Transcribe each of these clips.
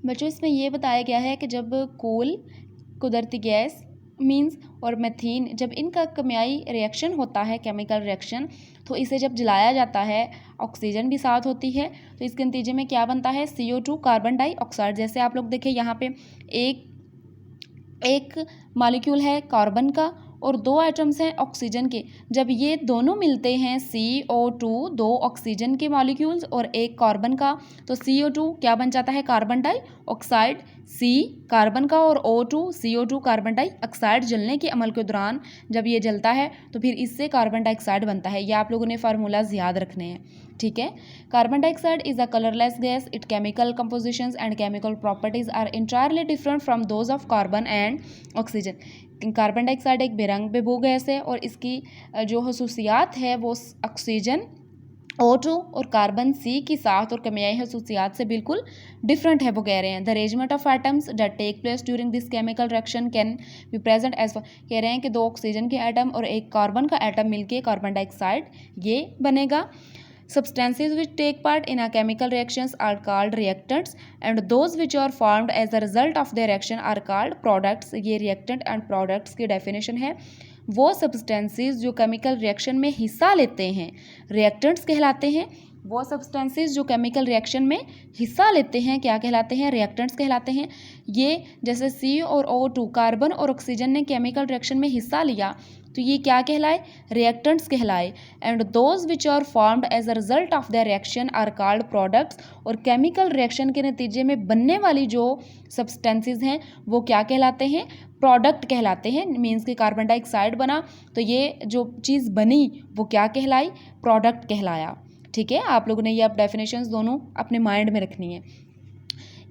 बच्चों इसमें ये बताया गया है कि जब कोल, कुदरती गैस मीन्स और मेथीन, जब इनका केमियाई रिएक्शन होता है, केमिकल रिएक्शन, तो इसे जब जलाया जाता है, ऑक्सीजन भी साथ होती है, तो इसके नतीजे में क्या बनता है, CO2 कार्बन डाइऑक्साइड। जैसे आप लोग देखें यहाँ पे एक मॉलिक्यूल है कार्बन का और 2 एटम्स हैं ऑक्सीजन के। जब ये दोनों मिलते हैं CO2, 2 ऑक्सीजन के मॉलिक्यूल्स और एक कार्बन का, तो CO2 क्या बन जाता है, कार्बन डाइऑक्साइड। C कार्बन का और O2 CO2 कार्बन डाइऑक्साइड जलने के अमल के दौरान जब ये जलता है तो फिर इससे कार्बन डाइऑक्साइड बनता है। ये आप लोगों ने फार्मूलाज याद रखने हैं, ठीक है। Carbon dioxide is a colourless gas. It chemical compositions and chemical properties are entirely different from those of carbon and oxygen. Carbon dioxide एक बेरंग बेबू गैस है और इसकी जो खसूसियात है वो ऑक्सीजन O2 और कार्बन C के साथ और केमियाई खसूसियात से बिल्कुल डिफरेंट है, वो कह रहे हैं। The arrangement of atoms that take place during this chemical reaction can be present as, कह रहे हैं कि 2 ऑक्सीजन के एटम और एक कार्बन का एटम मिलके कार्बन डाइऑक्साइड ये बनेगा। Substances which take part in a chemical reactions are called reactants and those which are formed as a result of their reaction are called products। ये reactant and products की definition है। वो substances जो chemical reaction में हिस्सा लेते हैं reactants कहलाते हैं। वो substances जो chemical reaction में हिस्सा लेते हैं क्या कहलाते हैं, reactants कहलाते हैं। ये जैसे C और O2 कार्बन और ऑक्सीजन ने chemical reaction में हिस्सा लिया तो ये क्या कहलाए, रिएक्टेंट्स कहलाए। And those which are formed as a result of the reaction are called products. और केमिकल रिएक्शन के नतीजे में बनने वाली जो सब्सटेंसेस हैं वो क्या कहलाते हैं, प्रोडक्ट कहलाते हैं। मीन्स कि कार्बन डाइऑक्साइड बना तो ये जो चीज़ बनी वो क्या कहलाई, प्रोडक्ट कहलाया, ठीक है। आप लोगों ने ये अब डेफिनेशंस दोनों अपने माइंड में रखनी है।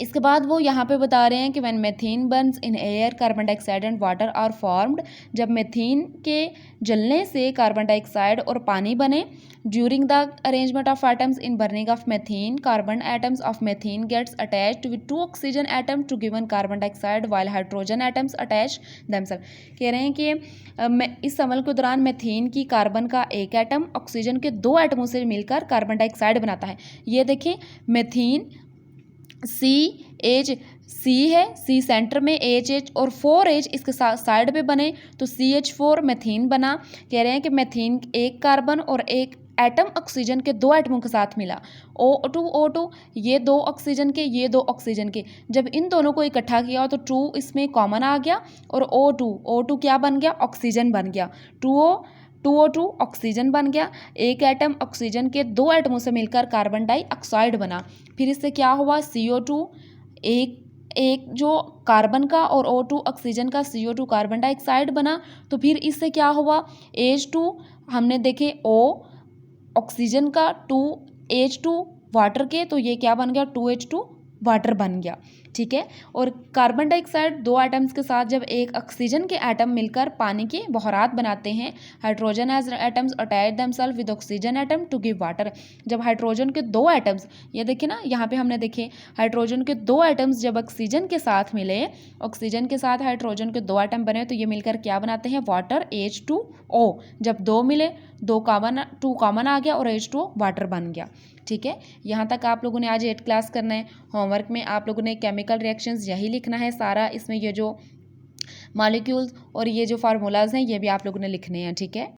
इसके बाद वो यहाँ पे बता रहे हैं कि when methane burns in air carbon dioxide and water are formed. जब मेथीन के जलने से कार्बन डाइऑक्साइड और पानी बने। During the arrangement of atoms in burning of methane carbon atoms of methane gets attached with 2 oxygen atom to given carbon dioxide while hydrogen atoms attach themselves. कह रहे हैं कि इस अमल के दौरान मेथीन की कार्बन का एक एटम ऑक्सीजन के 2 एटमों से मिलकर कार्बन डाइऑक्साइड बनाता है। ये देखें मेथीन C है, C सेंटर में H और 4H इसके साइड पे बने तो CH4 मेथीन बना। कह रहे हैं कि मेथीन एक कार्बन और एक एटम ऑक्सीजन के 2 एटमों के साथ मिला। O2 ये 2 ऑक्सीजन के, ये 2 ऑक्सीजन के, जब इन दोनों को इकट्ठा किया तो 2 इसमें कॉमन आ गया और O2 क्या बन गया, ऑक्सीजन बन गया। 2O2 ऑक्सीजन बन गया। एक एटम ऑक्सीजन के 2 एटमों से मिलकर कार्बन डाइऑक्साइड बना। फिर इससे क्या हुआ, CO2 एक जो कार्बन का और O2 ऑक्सीजन का CO2 कार्बन डाइऑक्साइड बना। तो फिर इससे क्या हुआ, H2 हमने देखे O ऑक्सीजन का, 2H2 वाटर के, तो ये क्या बन गया, 2H2 वाटर बन गया, ठीक है। और कार्बन डाइऑक्साइड 2 एटम्स के साथ जब एक ऑक्सीजन के एटम मिलकर पानी के बहरात बनाते हैं, hydrogen as atoms attach themselves with oxygen atom to give water. जब हाइड्रोजन के 2 एटम्स, ये देखिए ना यहाँ पे हमने देखे हाइड्रोजन के 2 एटम्स जब ऑक्सीजन के साथ मिले, ऑक्सीजन के साथ हाइड्रोजन के 2 एटम बने तो ये मिलकर क्या बनाते हैं, वाटर H2O। जब 2 मिले, 2 कॉमन आ गया और H2O वाटर बन गया, ठीक है। यहाँ तक आप लोगों ने आज 8 क्लास करना है। होमवर्क में आप लोगों ने केमिकल रिएक्शंस यही लिखना है सारा। इसमें ये जो मॉलिक्यूल्स और ये जो फार्मूलाज हैं ये भी आप लोगों ने लिखने हैं, ठीक है।